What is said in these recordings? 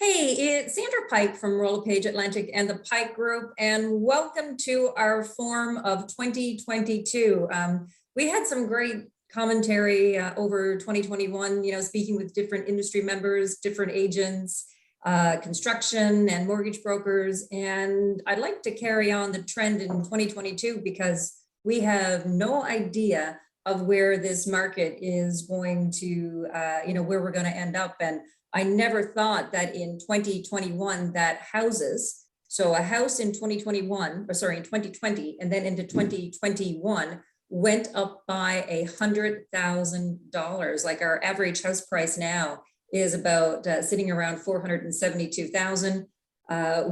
Hey, it's Sandra Pike from LePage Atlantic and the Pike Group, and welcome to our forum of 2022. We had some great commentary over 2021, speaking with different industry members, different agents, construction and mortgage brokers. And I'd like to carry on the trend in 2022 because we have no idea of where this market is going to, where we're going to end up. And I never thought that in 2021 that houses, so a house in 2020, and then into 2021 went up by $100,000. Like our average house price now is about sitting around 472,000.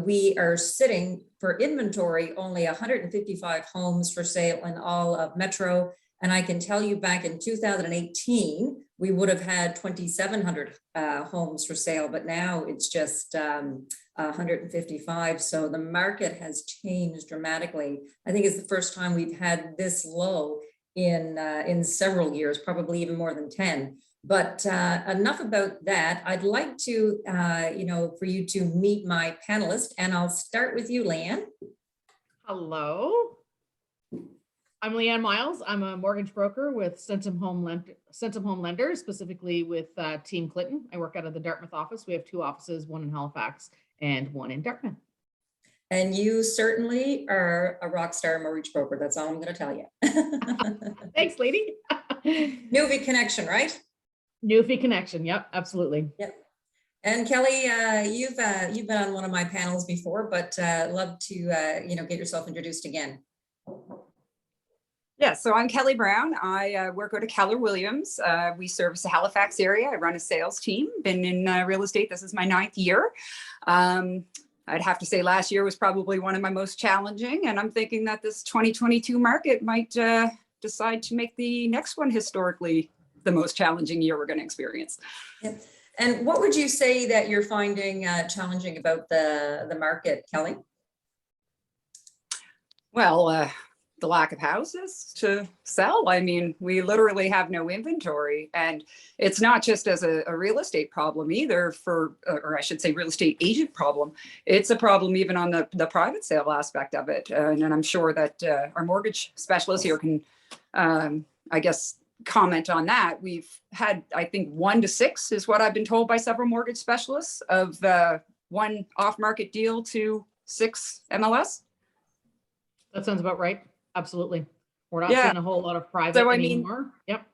We are sitting for inventory only 155 homes for sale in all of Metro. And I can tell you back in 2018, we would have had 2,700 homes for sale, but now it's just 155. So the market has changed dramatically. I think it's the first time we've had this low in several years, probably even more than 10. But enough about that. I'd like to, for you to meet my panelist, and I'll start with you, Leanne. Hello. I'm Leanne Myles. I'm a mortgage broker with Centum Home Lenders, specifically with Team Clinton. I work out of the Dartmouth office. We have two offices, one in Halifax and one in Dartmouth. And you certainly are a rock star mortgage broker. That's all I'm going to tell you. Thanks, lady. Newfie connection, right? Newfie connection. Yep, absolutely. Yep. And Kelly, you've been on one of my panels before, but love to get yourself introduced again. Yeah, so I'm Kelly Brown. I work out of Keller Williams. We service the Halifax area. I run a sales team. Been in real estate. This is my 9th year. I'd have to say last year was probably one of my most challenging, and I'm thinking that this 2022 market might decide to make the next one historically the most challenging year we're going to experience. Yep. And what would you say that you're finding challenging about the market, Kelly? Well, the lack of houses to sell. I mean, we literally have no inventory, and it's not just as a real estate problem either or I should say real estate agent problem. It's a problem even on the private sale aspect of it. And I'm sure that our mortgage specialist here can, I guess, comment on that. We've had, I think 1 to 6 is what I've been told by several mortgage specialists of one off-market deal to 6 MLS. That sounds about right. Absolutely. We're not seeing a whole lot of private anymore. Yep.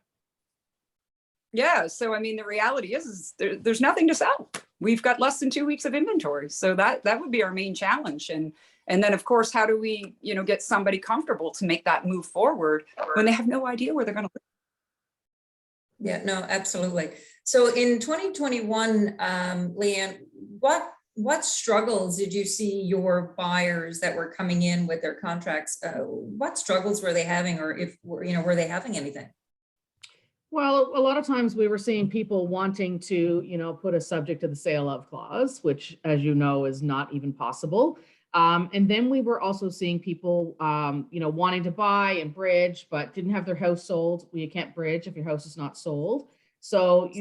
Yeah. So, I mean, the reality is there's nothing to sell. We've got less than 2 weeks of inventory. So that would be our main challenge. And then, of course, how do we, get somebody comfortable to make that move forward when they have no idea where they're going to live? Yeah, no, absolutely. So in 2021, Leanne, what struggles did you see your buyers that were coming in with their contracts? What struggles were they having, or were they having anything? Well, a lot of times we were seeing people wanting to, put a subject to the sale of clause, which, as you know, is not even possible. And then we were also seeing people, wanting to buy and bridge, but didn't have their house sold. Well, you can't bridge if your house is not sold. So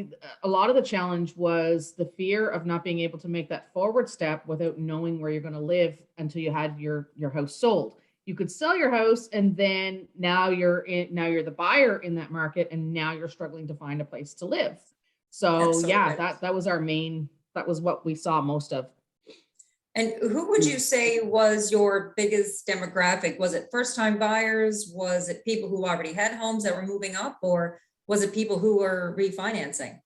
a lot of the challenge was the fear of not being able to make that forward step without knowing where you're going to live until you had your house sold. You could sell your house, and then now you're the buyer in that market, and now you're struggling to find a place to live. So absolutely. Yeah, that was that was what we saw most of. And who would you say was your biggest demographic? Was it first-time buyers? Was it people who already had homes that were moving up, or was it people who were refinancing?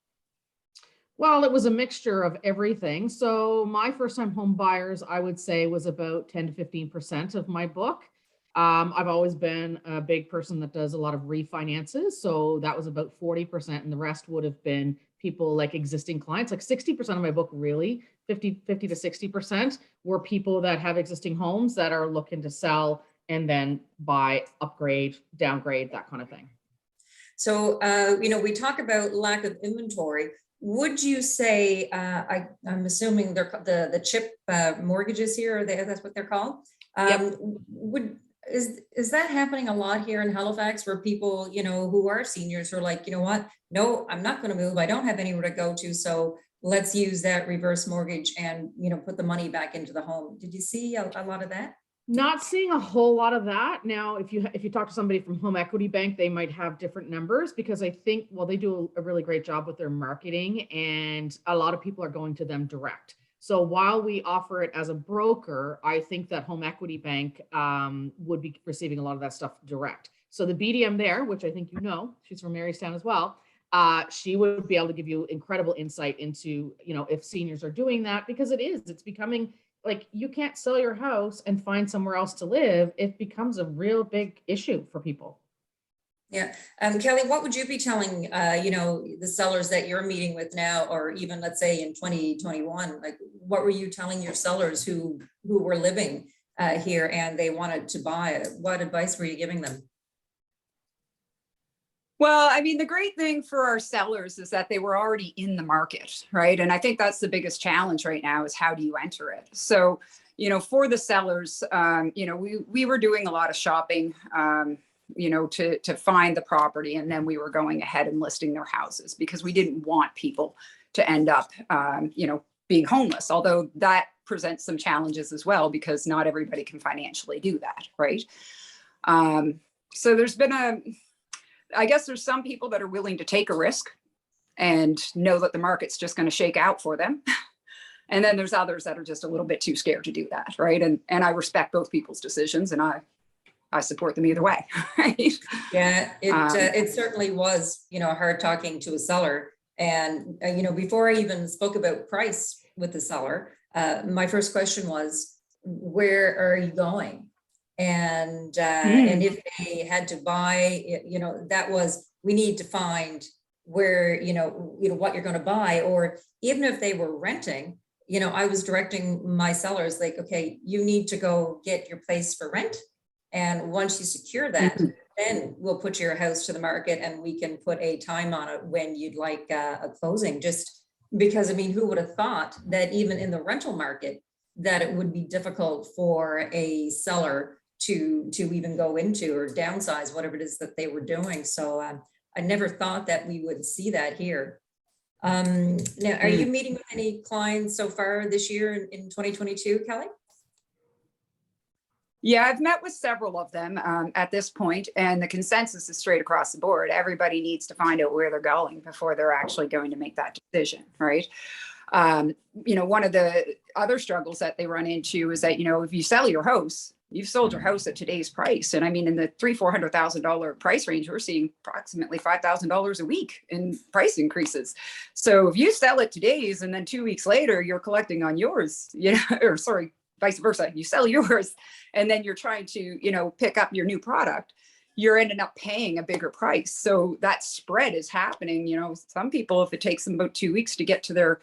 Well, it was a mixture of everything. So my first-time home buyers, I would say, was about 10 to 15% of my book. I've always been a big person that does a lot of refinances. So that was about 40%. And the rest would have been people like existing clients, like 60% of my book, really 50 to 60% were people that have existing homes that are looking to sell and then buy, upgrade, downgrade, that kind of thing. So, we talk about lack of inventory. Would you say, I'm assuming they're the chip mortgages here, that's what they're called? Yep. Is that happening a lot here in Halifax, where people, who are seniors are like, you know what, no, I'm not going to move. I don't have anywhere to go to. So let's use that reverse mortgage and, put the money back into the home. Did you see a lot of that? Not seeing a whole lot of that. Now, if you talk to somebody from Home Equity Bank, they might have different numbers, because I think, well, they do a really great job with their marketing, and a lot of people are going to them direct. So while we offer it as a broker, I think that Home Equity Bank would be receiving a lot of that stuff direct. So the BDM there, which I think she's from Marystown as well, she would be able to give you incredible insight into, if seniors are doing that, because it's becoming like, you can't sell your house and find somewhere else to live. It becomes a real big issue for people. Yeah. Kelly, what would you be telling, the sellers that you're meeting with now, or even let's say in 2021, like what were you telling your sellers who were living here and they wanted to buy? What advice were you giving them? Well, I mean, the great thing for our sellers is that they were already in the market, right? And I think that's the biggest challenge right now, is how do you enter it? So, for the sellers, we were doing a lot of shopping, to find the property, and then we were going ahead and listing their houses, because we didn't want people to end up, being homeless, although that presents some challenges as well, because not everybody can financially do that, right? So I guess there's some people that are willing to take a risk and know that the market's just going to shake out for them. And then there's others that are just a little bit too scared to do that, right? And I respect both people's decisions, and I support them either way, right? Yeah, it certainly was, hard talking to a seller. And, before I even spoke about price with the seller, my first question was, where are you going? And if they had to buy, that was, we need to find where, what you're going to buy. Or even if they were renting, I was directing my sellers like, okay, you need to go get your place for rent. And once you secure that, then we'll put your house to the market, and we can put a time on it when you'd like a closing. Just because, who would have thought that even in the rental market, that it would be difficult for a seller to even go into or downsize whatever it is that they were doing. So I never thought that we would see that here. Now, are you meeting with any clients so far this year in 2022, Kelly? Yeah, I've met with several of them at this point, and the consensus is straight across the board. Everybody needs to find out where they're going before they're actually going to make that decision, right? One of the other struggles that they run into is that, if you sell your house, you've sold your house at today's price. And in the $300,000-$400,000 price range, we're seeing approximately $5,000 a week in price increases. So if you sell it today's and then 2 weeks later, you're collecting on yours, vice versa, you sell yours and then you're trying to, pick up your new product, you're ending up paying a bigger price. So that spread is happening. Some people, if it takes them about 2 weeks to get to their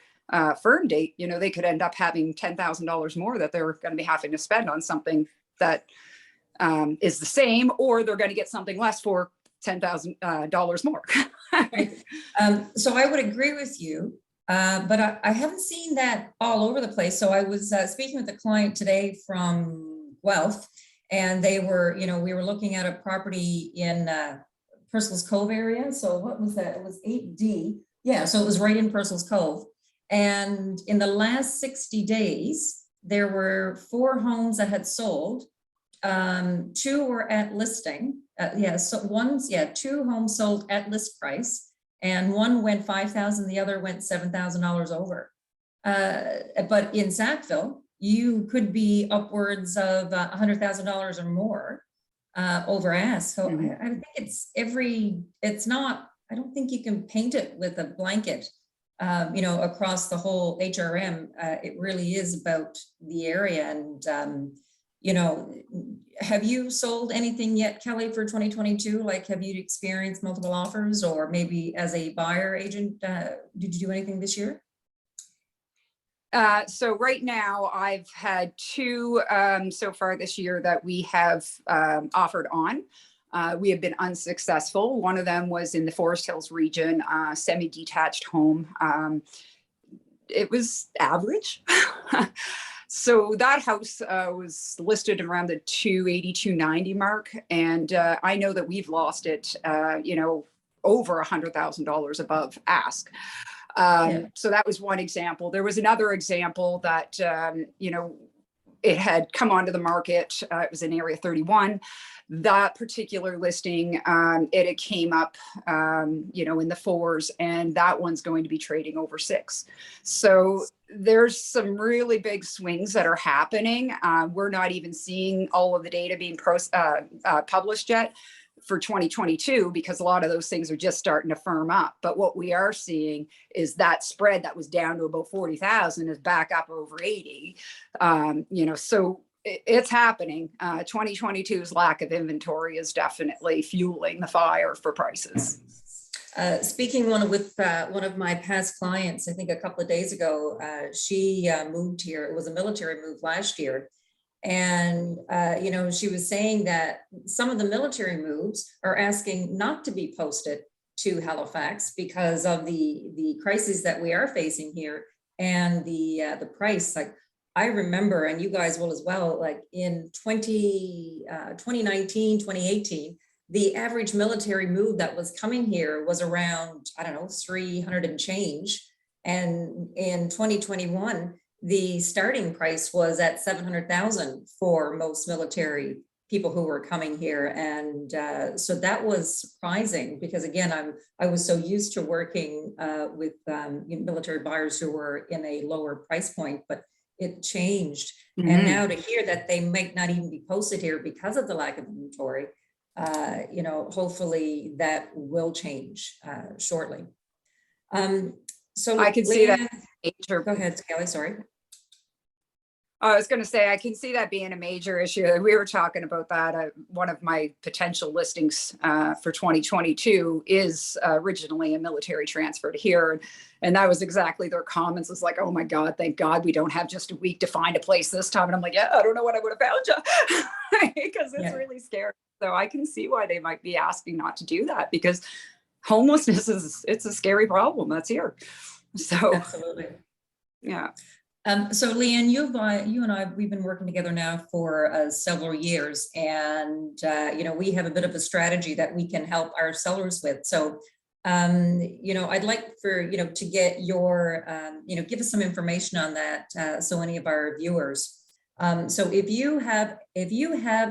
firm date, they could end up having $10,000 more that they're going to be having to spend on something that is the same, or they're going to get something less for $10,000 more. So I would agree with you, but I haven't seen that all over the place. So I was speaking with a client today from Guelph, and they were, we were looking at a property in Purcell's Cove area. So what was that? It was 8D. Yeah, so it was right in Purcell's Cove. And in the last 60 days, there were 4 homes that had sold. 2 were at listing. So 2 homes sold at list price, and one went $5,000, the other went $7,000 over. But in Sackville, you could be upwards of $100,000 or more over ask. So I think I don't think you can paint it with a blanket. Across the whole HRM, it really is about the area. And, have you sold anything yet, Kelly, for 2022? Like, have you experienced multiple offers, or maybe as a buyer agent, did you do anything this year? So right now I've had 2 so far this year that we have offered on. We have been unsuccessful. One of them was in the Forest Hills region, semi-detached home. It was average. So that house was listed around the 280, 290 mark. And I know that we've lost it, over $100,000 above ask. So that was one example. There was another example that, it had come onto the market. It was in Area 31. That particular listing, it had came up, in the 4s, and that one's going to be trading over 6. So there's some really big swings that are happening. We're not even seeing all of the data being published yet for 2022, because a lot of those things are just starting to firm up. But what we are seeing is that spread that was down to about 40,000 is back up over 80. So it's happening. 2022's lack of inventory is definitely fueling the fire for prices. Speaking with one of my past clients, I think a couple of days ago, she moved here. It was a military move last year. And, she was saying that some of the military moves are asking not to be posted to Halifax because of the crises that we are facing here and the price. Like, I remember, and you guys will as well, like in 2019, 2018, the average military move that was coming here was around, 300 and change. And in 2021, the starting price was at 700,000 for most military people who were coming here. And so that was surprising because, again, I was so used to working with military buyers who were in a lower price point, but it changed. Mm-hmm. And now to hear that they might not even be posted here because of the lack of inventory, hopefully that will change shortly. So I can see that. Go ahead, Kelly, sorry. I was going to say, I can see that being a major issue. We were talking about that. One of my potential listings for 2022 is originally a military transfer to here. And that was exactly their comments. It's like, oh my God, thank God we don't have just a week to find a place this time. And I'm like, yeah, I don't know what I would have found you because it's really scary. So I can see why they might be asking not to do that, because homelessness it's a scary problem that's here. So absolutely. Yeah. So Leanne, you and I, we've been working together now for several years, and we have a bit of a strategy that we can help our sellers with. So, I'd like for to get your, give us some information on that. So any of our viewers. So if you have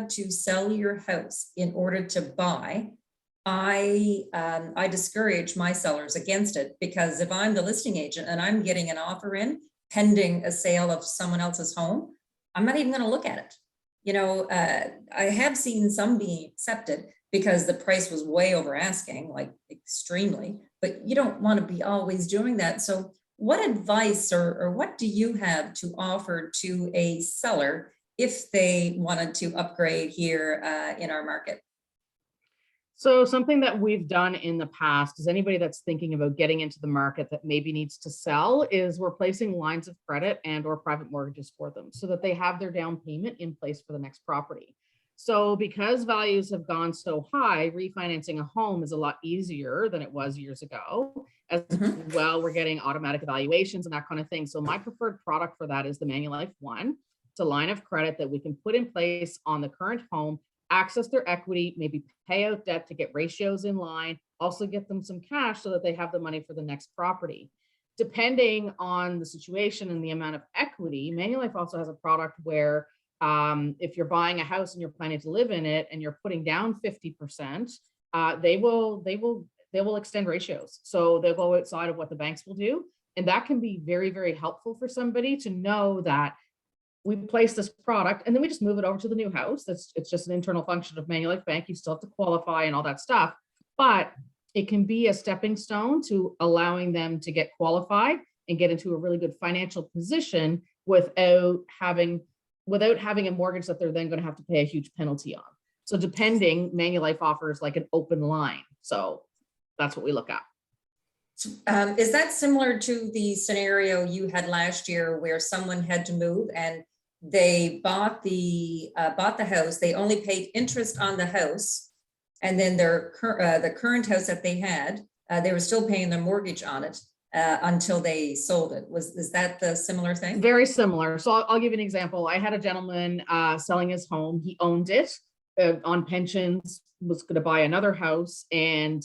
to sell your house in order to buy, I discourage my sellers against it, because if I'm the listing agent and I'm getting an offer in pending a sale of someone else's home, I'm not even going to look at it. I have seen some being accepted because the price was way over asking, like extremely, but you don't want to be always doing that. So what advice or what do you have to offer to a seller if they wanted to upgrade here in our market? So something that we've done in the past is anybody that's thinking about getting into the market that maybe needs to sell is we're placing lines of credit and or private mortgages for them so that they have their down payment in place for the next property. So because values have gone so high, refinancing a home is a lot easier than it was years ago. As well, we're getting automatic evaluations and that kind of thing. So my preferred product for that is the Manulife One. It's a line of credit that we can put in place on the current home, access their equity, maybe pay out debt to get ratios in line, also get them some cash so that they have the money for the next property. Depending on the situation and the amount of equity, Manulife also has a product where if you're buying a house and you're planning to live in it and you're putting down 50%, they will extend ratios. So they'll go outside of what the banks will do. And that can be very, very helpful for somebody to know that we place this product and then we just move it over to the new house. It's just an internal function of Manulife Bank. You still have to qualify and all that stuff, but it can be a stepping stone to allowing them to get qualified and get into a really good financial position without having a mortgage that they're then going to have to pay a huge penalty on. So depending, Manulife offers like an open line. So that's what we look at. Is that similar to the scenario you had last year where someone had to move and they bought the house, they only paid interest on the house, and then the current house that they had, they were still paying their mortgage on it until they sold it? Is that the similar thing? Very similar. So I'll give you an example. I had a gentleman selling his home. He owned it on pensions, was going to buy another house, and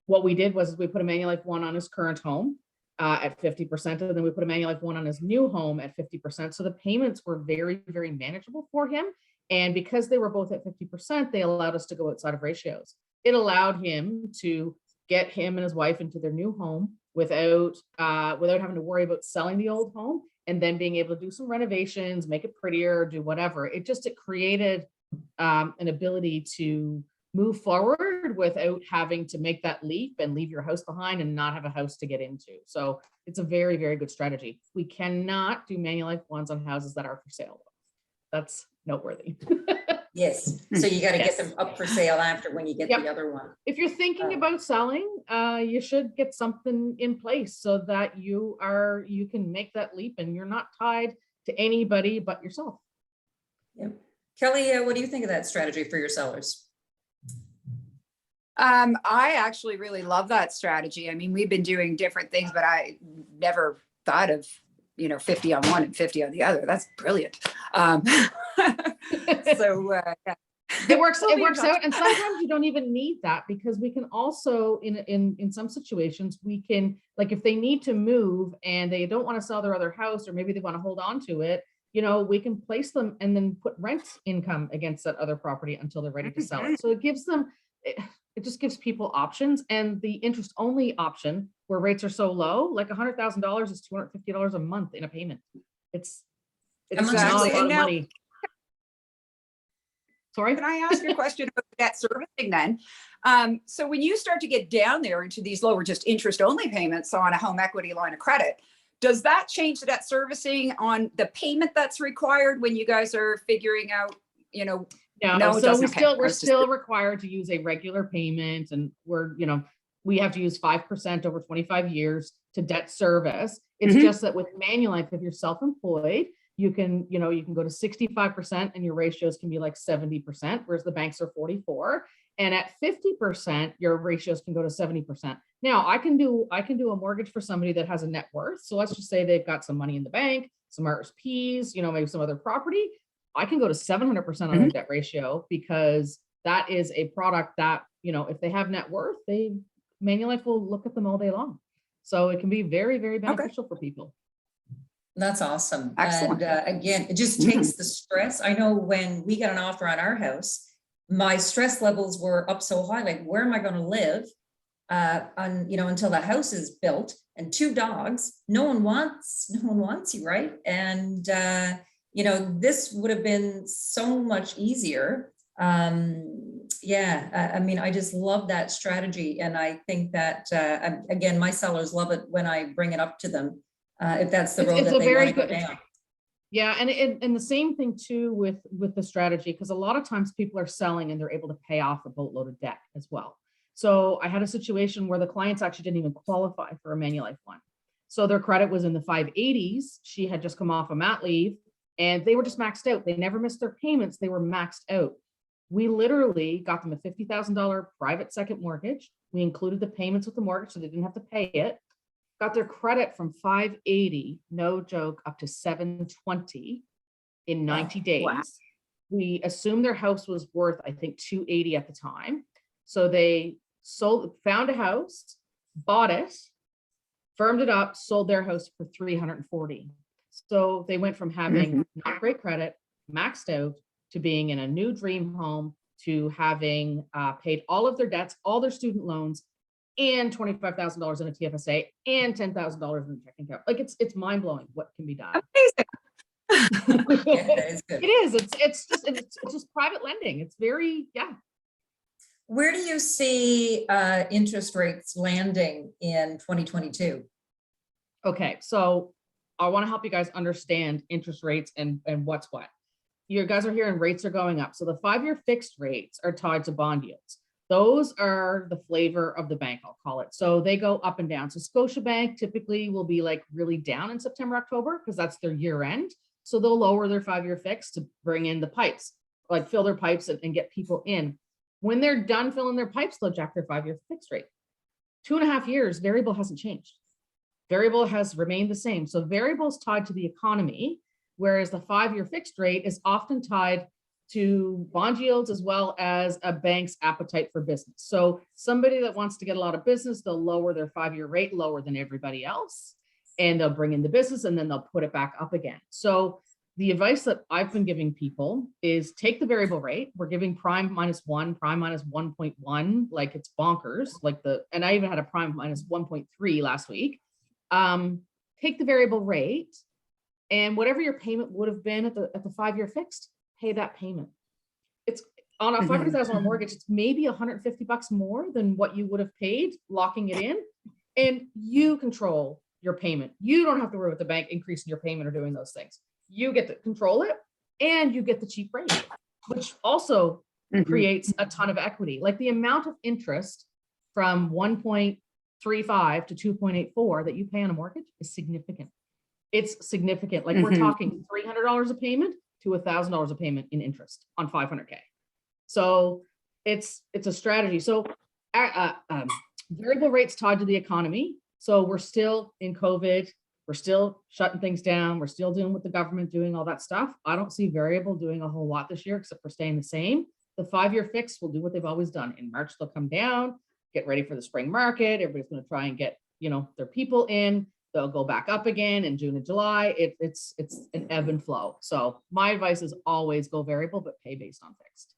what we did was we put a Manulife one on his current home at 50%, and then we put a Manulife one on his new home at 50%. So the payments were very, very manageable for him. And because they were both at 50%, they allowed us to go outside of ratios. It allowed him to get him and his wife into their new home without having to worry about selling the old home and then being able to do some renovations, make it prettier, do whatever. It created an ability to move forward without having to make that leap and leave your house behind and not have a house to get into. So it's a very, very good strategy. We cannot do Manulife ones on houses that are for sale. That's noteworthy. Yes, so you got to Yes. get them up for sale after when you get Yep. the other one. If you're thinking about selling, you should get something in place so that you can make that leap and you're not tied to anybody but yourself. Yep. Kelly, what do you think of that strategy for your sellers? I actually really love that strategy. I mean, we've been doing different things, but I never thought of, 50 on one and 50 on the other. That's brilliant. So yeah. It works out. And sometimes you don't even need that, because we can also, in some situations, we can, like, if they need to move and they don't want to sell their other house, or maybe they want to hold on to it, we can place them and then put rent income against that other property until they're ready to sell it. So it just gives people options. And the interest only option, where rates are so low, like $100,000 is $250 a month in a payment. It's not a lot of money. Sorry? Can I ask you a question about debt servicing then? So when you start to get down there into these lower just interest only payments on a home equity line of credit, does that change the debt servicing on the payment that's required when you guys are figuring out, No, it so doesn't. we're still required to use a regular payment, and we have to use 5% over 25 years to debt service. It's just that with Manulife, if you're self-employed, you can go to 65% and your ratios can be like 70%, whereas the banks are 44. And at 50%, your ratios can go to 70%. Now I can do a mortgage for somebody that has a net worth. So let's just say they've got some money in the bank, some RSPs, maybe some other property. I can go to 700% on their debt ratio, because that is a product that, if they have net worth, Manulife will look at them all day long. So it can be very, very beneficial for people. That's awesome. Excellent. And again, it just takes the stress. I know when we got an offer on our house, my stress levels were up so high, like, where am I going to live until the house is built, and 2 dogs, no one wants you, right? And this would have been so much easier. I mean, I just love that strategy. And I think that, again, my sellers love it when I bring it up to them, if that's the road that they want to go down. Yeah, and the same thing too with the strategy, because a lot of times people are selling and they're able to pay off a boatload of debt as well. So I had a situation where the clients actually didn't even qualify for a Manulife one. So their credit was in the 580s. She had just come off a mat leave, and they were just maxed out. They never missed their payments. They were maxed out. We literally got them a $50,000 private second mortgage. We included the payments with the mortgage, so they didn't have to pay it. Got their credit from 580, no joke, up to 720 in 90 days. Wow. We assumed their house was worth, I think, 280 at the time. So they found a house, bought it, firmed it up, sold their house for 340. So they went from having not great credit, maxed out, to being in a new dream home, to having paid all of their debts, all their student loans, and $25,000 in a TFSA, and $10,000 in a checking account. Like, it's mind blowing what can be done. Amazing. Yeah, that is good. It is. It's just private lending. It's very, yeah. Where do you see interest rates landing in 2022? Okay, so I want to help you guys understand interest rates and what's what. You guys are hearing rates are going up. So the 5-year fixed rates are tied to bond yields. Those are the flavor of the bank, I'll call it. So they go up and down. So Scotiabank typically will be like really down in September, October, because that's their year end. So they'll lower their 5-year fix to bring in the pipes, like fill their pipes and get people in. When they're done filling their pipes, they'll jack their 5-year fixed rate. 2.5 years, variable hasn't changed. Variable has remained the same. So variable is tied to the economy, whereas the 5-year fixed rate is often tied to bond yields as well as a bank's appetite for business. So somebody that wants to get a lot of business, they'll lower their 5-year rate lower than everybody else, and they'll bring in the business and then they'll put it back up again. So the advice that I've been giving people is take the variable rate. We're giving prime -1, prime -1.1, like it's bonkers. And I even had a prime -1.3 last week. Take the variable rate, and whatever your payment would have been at the 5-year fixed, pay that payment. It's on a $500,000 mortgage, it's maybe $150 more than what you would have paid locking it in, and you control your payment. You don't have to worry with the bank increasing your payment or doing those things. You get to control it, and you get the cheap rate, which also creates a ton of equity. Like the amount of interest from 1.35 to 2.84 that you pay on a mortgage is significant. It's significant. Like we're talking $300 a payment to $1,000 a payment in interest on 500K. So it's a strategy. So variable rates tied to the economy. So we're still in COVID. We're still shutting things down. We're still dealing with the government doing all that stuff. I don't see variable doing a whole lot this year, except for staying the same. The 5-year fix will do what they've always done. In March, they'll come down, get ready for the spring market. Everybody's going to try and get, their people in. They'll go back up again in June and July. It's an ebb and flow. So my advice is always go variable, but pay based on fixed.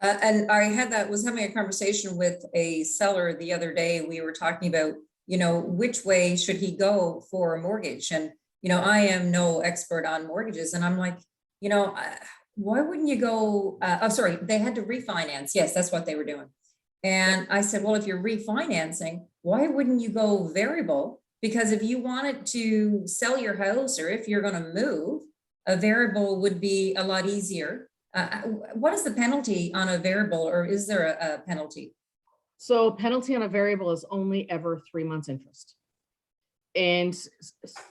And I was having a conversation with a seller the other day. We were talking about, which way should he go for a mortgage? And, I am no expert on mortgages. And I'm like, why wouldn't you go, they had to refinance. Yes, that's what they were doing. And I said, well, if you're refinancing, why wouldn't you go variable? Because if you wanted to sell your house, or if you're going to move, a variable would be a lot easier. What is the penalty on a variable, or is there a penalty? So penalty on a variable is only ever 3 months interest. And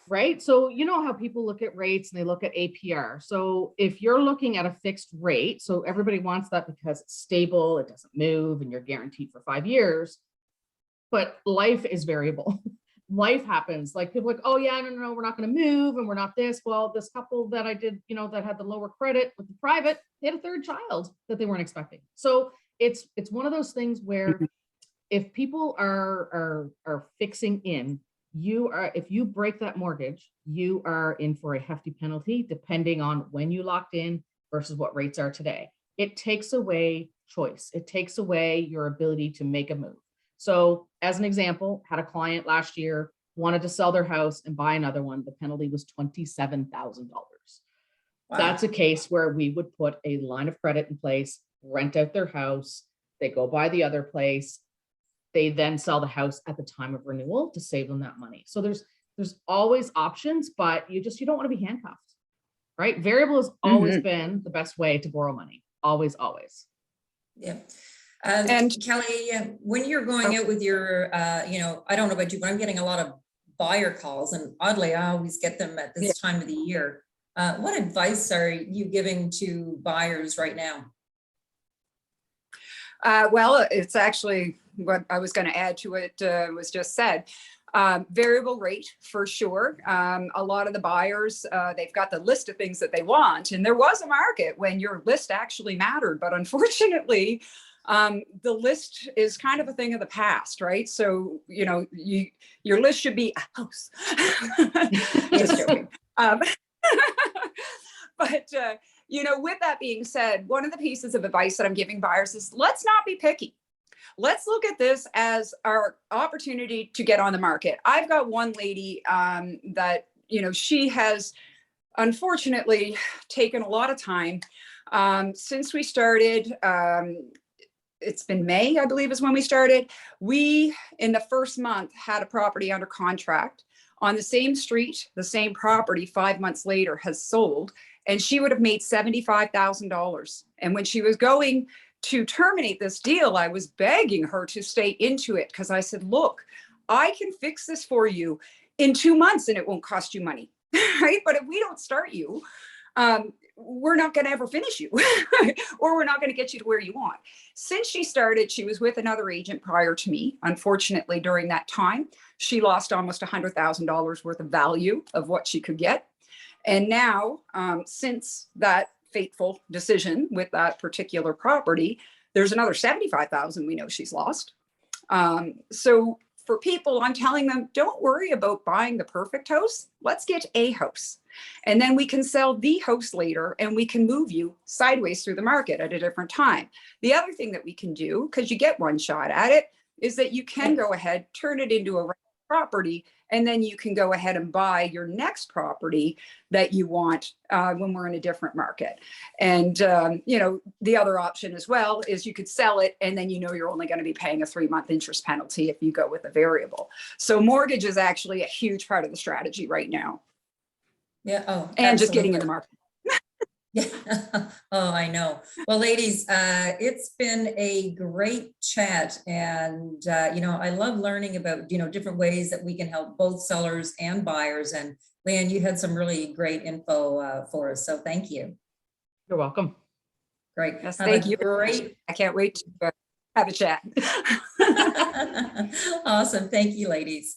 right. So you know how people look at rates and they look at APR. So if you're looking at a fixed rate, so everybody wants that because it's stable, it doesn't move, and you're guaranteed for 5 years. But life is variable. Life happens. Like people are like, oh yeah, no, we're not going to move, and we're not this. Well, this couple that I did, that had the lower credit with the private, they had a 3rd child that they weren't expecting. So it's one of those things where if people are fixing in, if you break that mortgage, you are in for a hefty penalty, depending on when you locked in versus what rates are today. It takes away choice. It takes away your ability to make a move. So as an example, had a client last year, wanted to sell their house and buy another one. The penalty was $27,000. Wow. That's a case where we would put a line of credit in place, rent out their house. They go buy the other place. They then sell the house at the time of renewal to save them that money. So there's always options, but you don't want to be handcuffed, right? Variable has always been the best way to borrow money. Always, always. Yeah. And Kelly, when you're going out with your, I don't know about you, but I'm getting a lot of buyer calls, and oddly, I always get them at this time of the year. What advice are you giving to buyers right now? Well, it's actually what I was going to add to it was just said. Variable rate for sure. A lot of the buyers, they've got the list of things that they want, and there was a market when your list actually mattered, but unfortunately, the list is kind of a thing of the past, right? So, your list should be a house. Just joking. But, with that being said, one of the pieces of advice that I'm giving buyers is let's not be picky. Let's look at this as our opportunity to get on the market. I've got one lady that, she has unfortunately taken a lot of time since we started. It's been May, I believe, is when we started. We, in the first month, had a property under contract on the same street, the same property. 5 months later has sold, and she would have made $75,000. And when she was going to terminate this deal, I was begging her to stay into it, because I said, look, I can fix this for you in 2 months and it won't cost you money, right? But if we don't start you, we're not going to ever finish you or we're not going to get you to where you want. Since she started, she was with another agent prior to me. Unfortunately, during that time, she lost almost $100,000 worth of value of what she could get. And now, since that fateful decision with that particular property, there's another 75,000 we know she's lost. So for people, I'm telling them, don't worry about buying the perfect house. Let's get a house. And then we can sell the house later and we can move you sideways through the market at a different time. The other thing that we can do, because you get one shot at it, is that you can go ahead, turn it into a rental property, and then you can go ahead and buy your next property that you want when we're in a different market. And, the other option as well is you could sell it and then you're only going to be paying a 3-month interest penalty if you go with a variable. So mortgage is actually a huge part of the strategy right now. Yeah. Oh, and just getting absolutely. in the market. Yeah. Oh, I know. Well, ladies, it's been a great chat, and I love learning about different ways that we can help both sellers and buyers. And Leanne, you had some really great info for us, so thank you. You're welcome. Great. Yes, Have thank a you. Great. I can't wait to have a chat. Awesome. Thank you, ladies.